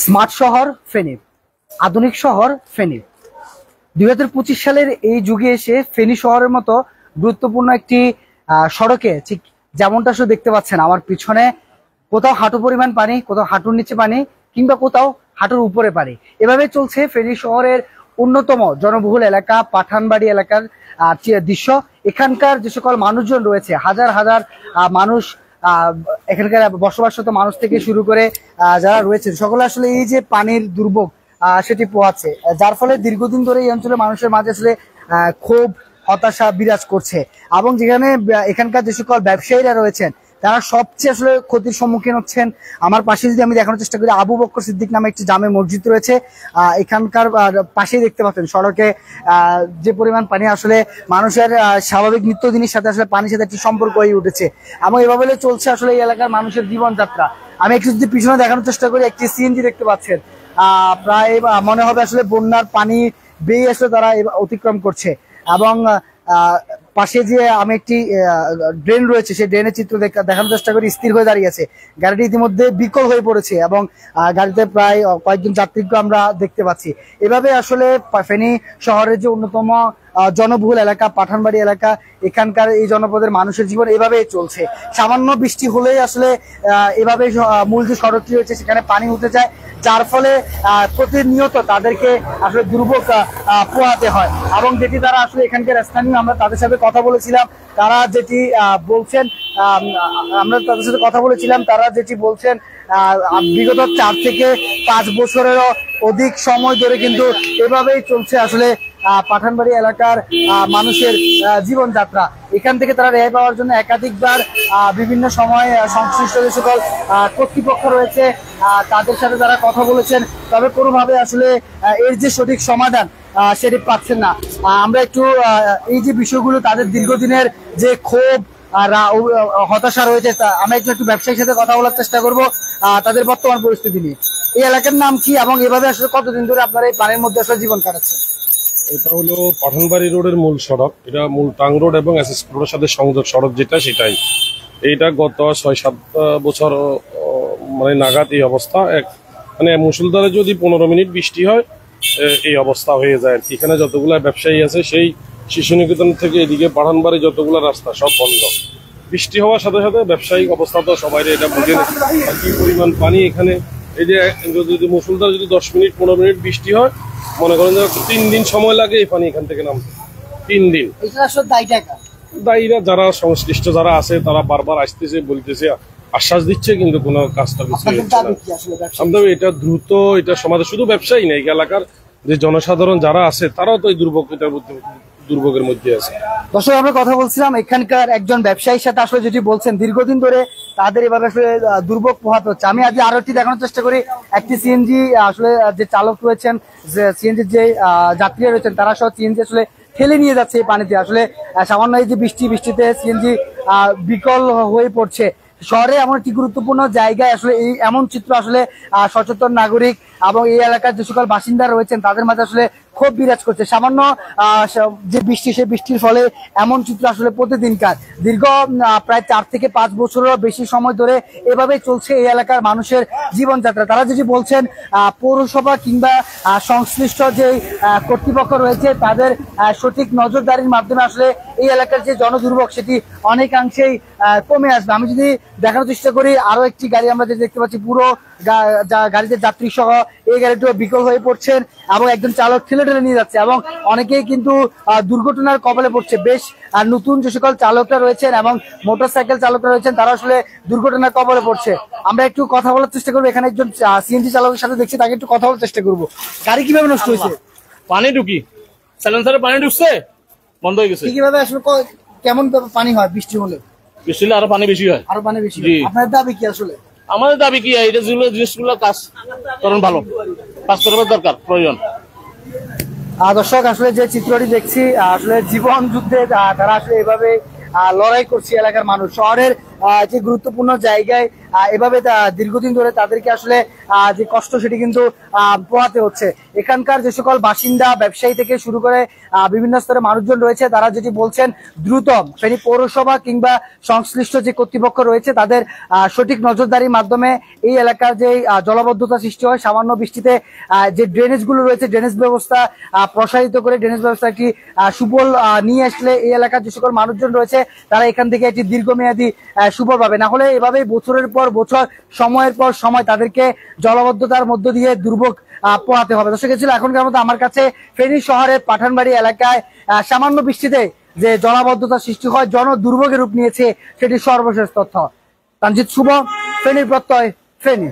Smart শহর ফেনী, আধুনিক শহর ফেনী। 2025 সালের এই যুগে এসে ফেনী শহরের মতো গুরুত্বপূর্ণ একটি সড়কে ঠিক যেমনটা আসলে দেখতে পাচ্ছেন আমার পিছনে, কোথাও হাঁটু পরিমাণ পানি, কোথাও হাঁটুর নিচে পানি, কিংবা কোথাও হাঁটুর উপরে পানি। এভাবে চলছে ফেনী শহরের অন্যতম জনবহুল এলাকা পাঠানবাড়ি এলাকার দৃশ্য। এখানকার যে সকল মানুষজন রয়েছে, হাজার হাজার মানুষ, এখানকার বসবাসরত মানুষ থেকে শুরু করে যারা রয়েছে, সকলে আসলে এই যে পানির দুর্ভোগ সেটি পোহাচ্ছে, যার ফলে দীর্ঘদিন ধরে এই অঞ্চলের মানুষের মাঝে আসলে ক্ষোভ, হতাশা বিরাজ করছে। এবং যেখানে এখানকার যে সকল ব্যবসায়ীরা রয়েছেন তারা সবচেয়ে আসলে ক্ষতির সম্মুখীন হচ্ছেন। আমার পাশে যদি আমি দেখানোর চেষ্টা করি, আবু বকর সিদ্দিক নামে একটি জামে মসজিদ রয়েছে। এখানকার পাশেই দেখতে পাচ্ছেন সড়কে যে পরিমাণ পানি, আসলে মানুষের স্বাভাবিক নিত্যদিনের সাথে আসলে পানির সাথে একটি সম্পর্ক হয়ে উঠেছে এবং এভাবে চলছে আসলে এই এলাকার মানুষের জীবনযাত্রা। আমি একটু যদি পিছনে দেখানোর চেষ্টা করি, একটি সিএনজি দেখতে পাচ্ছেন, প্রায় মনে হবে আসলে বন্যার পানি বেয়ে আসলে তারা অতিক্রম করছে। এবং পাশে যে আমি একটি ড্রেন রয়েছে, সেই ড্রেনের চিত্র দেখানোর চেষ্টা করি, স্থির হয়ে দাঁড়িয়েছে। গাড়িটি ইতিমধ্যে বিকল হয়ে পড়েছে এবং গাড়িতে প্রায় কয়েকজন যাত্রীকে আমরা দেখতে পাচ্ছি। এভাবে আসলে ফেনী শহরের যে অন্যতম জনবহুল এলাকা পাঠানবাড়ি এলাকা, এখানকার এই জনপদের মানুষের জীবন এভাবেই চলছে। সামান্য বৃষ্টি হলেই আসলে এভাবে মূল যে সড়কটি রয়েছে সেখানে পানি উঠে যায়, যার ফলে প্রতিনিয়ত তাদেরকে আসলে দুর্ভোগ পোহাতে হয়। এবং যেটি তারা আসলে এখানকার স্থানীয়, আমরা তাদের সাথে কথা বলেছিলাম, তারা যেটি বলছেন, তারা যেটি বলছেন বিগত 4 থেকে 5 বছরেরও অধিক সময় ধরে কিন্তু এভাবেই চলছে আসলে পাঠানবাড়ি এলাকার মানুষের জীবনযাত্রা। এখান থেকে তারা রেহাই পাওয়ার জন্য একাধিকবার বিভিন্ন সময় সংশ্লিষ্ট যে সকল কর্তৃপক্ষ রয়েছে তাদের সাথে তারা কথা বলেছেন, তবে কোনোভাবে আসলে এর যে সঠিক সমাধান সেটি পাচ্ছেন না। আমরা একটু এই যে বিষয়গুলো, তাদের দীর্ঘদিনের যে ক্ষোভ আর হতাশা রয়েছে, আমরা একটু ব্যবসায়ীর সাথে কথা বলার চেষ্টা করব তাদের বর্তমান পরিস্থিতি নিয়ে। এই এলাকার নাম কি এবং এভাবে আসলে কতদিন ধরে আপনারা এই পানির মধ্যে আসলে জীবন কাটাচ্ছেন? এটা হলো পাঠানবাড়ি রোডের মূল সড়ক, এটা মূল টাং রোড এবং এসএস রোডের সাথে সংযোগ সড়ক যেটা, সেটাই। এইটা গত 6-7 বছর মানে নাগাদ এই অবস্থা। মানে মুষলধারে যদি 15 মিনিট বৃষ্টি হয় এই অবস্থা হয়ে যায়। এখানে যতগুলা ব্যবসায়ী আছে, সেই শিশু নিকেতন থেকে এদিকে পাঠানবাড়ি যতগুলা রাস্তা সব বন্ধ। বৃষ্টি হওয়ার সাথে সাথে ব্যবসায়িক অবস্থা তো সবাই এটা বুঝে কি পরিমাণ পানি এখানে। এই যে যদি মুষলধারে যদি 10 মিনিট 15 মিনিট বৃষ্টি হয়, মনে করেন যে 3 দিন সময় লাগে এই পানি এখান থেকে নামতে। 3 দিন। দায়ীরা যারা সংশ্লিষ্ট যারা আছে তারা বারবার আসতেছে, বলতেছে, আশ্বাস দিচ্ছে, কিন্তু কোনো কাজটা কিছু হচ্ছে না। এটা দ্রুত এটা সমাজে, শুধু ব্যবসায়ী নেই, এলাকার যে জনসাধারণ যারা আছে তারাও তো এই দুর্ভোগের মধ্যে আছে। দর্শক, আমরা কথা বলছিলাম এখানকার একজন ব্যবসায়ীর সাথে, আসলে যেটি বলছেন দীর্ঘদিন ধরে তাদের এভাবে আসলে দুর্ভোগ পোহাতে হচ্ছে। আমি আজ আরো একটি দেখানোর চেষ্টা করি, একটি সিএনজি আসলে যে চালক রয়েছেন, যে সিএনজির যে যাত্রীরা রয়েছেন, তারা সহ সিএনজি আসলে ঠেলে নিয়ে যাচ্ছে এই পানিতে। আসলে সামান্য এই যে বৃষ্টিতে সিএনজি বিকল হয়ে পড়ছে। শহরে এমন একটি গুরুত্বপূর্ণ জায়গায় আসলে এই এমন চিত্র আসলে সচেতন নাগরিক এবং এই এলাকার যে সকল বাসিন্দা রয়েছেন তাদের মাঝে আসলে ক্ষোভ বিরাজ করছে। সামান্য যে বৃষ্টি, সেই বৃষ্টির ফলে এমন চিত্র আসলে প্রতিদিনকার। দীর্ঘ প্রায় 4 থেকে 5 বছরেরও বেশি সময় ধরে এভাবেই চলছে এই এলাকার মানুষের জীবনযাত্রা। তারা যদি বলছেন পৌরসভা কিংবা সংশ্লিষ্ট যে কর্তৃপক্ষ রয়েছে তাদের সঠিক নজরদারির মাধ্যমে আসলে এই এলাকার যে জনদুর্ভোগ সেটি অনেকাংশেই কমে আসবে। আমি যদি দেখানোর চেষ্টা করি, আরো একটি গাড়ি আমরা যে দেখতে পাচ্ছি, পুরো গাড়িতে যাত্রী সহ এই গাড়িটিও বিকল হয়ে পড়ছেন এবং একজন চালক ঠেলে নিয়ে যাচ্ছে এবং অনেকেই কিন্তু দুর্ঘটনার কবলে পড়ছে। বেশ নতুন যে সকল চালকরা রয়েছেন এবং মোটরসাইকেল চালকরা রয়েছেন তারা আসলে দুর্ঘটনার কবলে পড়ছে। আমরা একটু কথা বলার চেষ্টা করবো, এখানে একজন সিএনজি চালকের সাথে দেখছি, তাকে একটু কথা বলার চেষ্টা করবো। গাড়ি কিভাবে নষ্ট হয়েছে? পানি ঢুকি সাইলেন্সারে পানি ঢুকছে, বন্ধ হয়ে গেছে। কিভাবে আসলে কেমন পানি হয় বৃষ্টি হলে? বৃষ্টি হলে আরো পানি বেশি হয়। আরো পানি বেশি? আপনার দাবি কি? আসলে আমাদের দাবি কি, এটা জিনিসগুলো কাজ করেন, ভালো কাজ করার দরকার, প্রয়োজন। দর্শক, আসলে যে চিত্রটি দেখছি, আসলে জীবন যুদ্ধে তারা আসলে এভাবে লড়াই করছে এলাকার মানুষ। শহরের যে গুরুত্বপূর্ণ জায়গায় এভাবে দীর্ঘদিন ধরে তাদেরকে আসলে যে কষ্ট সেটি কিন্তু পোহাতে হচ্ছে। এখানকার যে সকল বাসিন্দা, ব্যবসায়ী থেকে শুরু করে বিভিন্ন স্তরের মানুষজন রয়েছে, তারা যেটি বলছেন দ্রুত ফেনী পৌরসভা কিংবা সংশ্লিষ্ট যে কর্তৃপক্ষ রয়েছে তাদের সঠিক নজরদারির মাধ্যমে এই এলাকার যে জলাবদ্ধতা সৃষ্টি হয়, সামান্য বৃষ্টিতে যে ড্রেনেজ গুলো রয়েছে, ড্রেনেজ ব্যবস্থা প্রসারিত করে ড্রেনেজ ব্যবস্থা একটি সুফল নিয়ে আসলে এই এলাকার যে সকল মানুষজন রয়েছে তারা এখান থেকে একটি দীর্ঘমেয়াদী সুফল পাবে। না হলে এভাবেই বছরের পর বছর, সময়ের পর সময় তাদেরকে জলাবদ্ধতার মধ্য দিয়ে দুর্ভোগ পোহাতে হবে। দর্শক, ছিল এখনকার মতো আমার কাছে ফেনী শহরের পাঠানবাড়ি এলাকায় সামান্য বৃষ্টিতে যে জলাবদ্ধতা সৃষ্টি হয়, জন দুর্ভোগের রূপ নিয়েছে, সেটি সর্বশেষ তথ্য। তানজিদ শুভ, ফেনীর প্রত্যয়, ফেনী।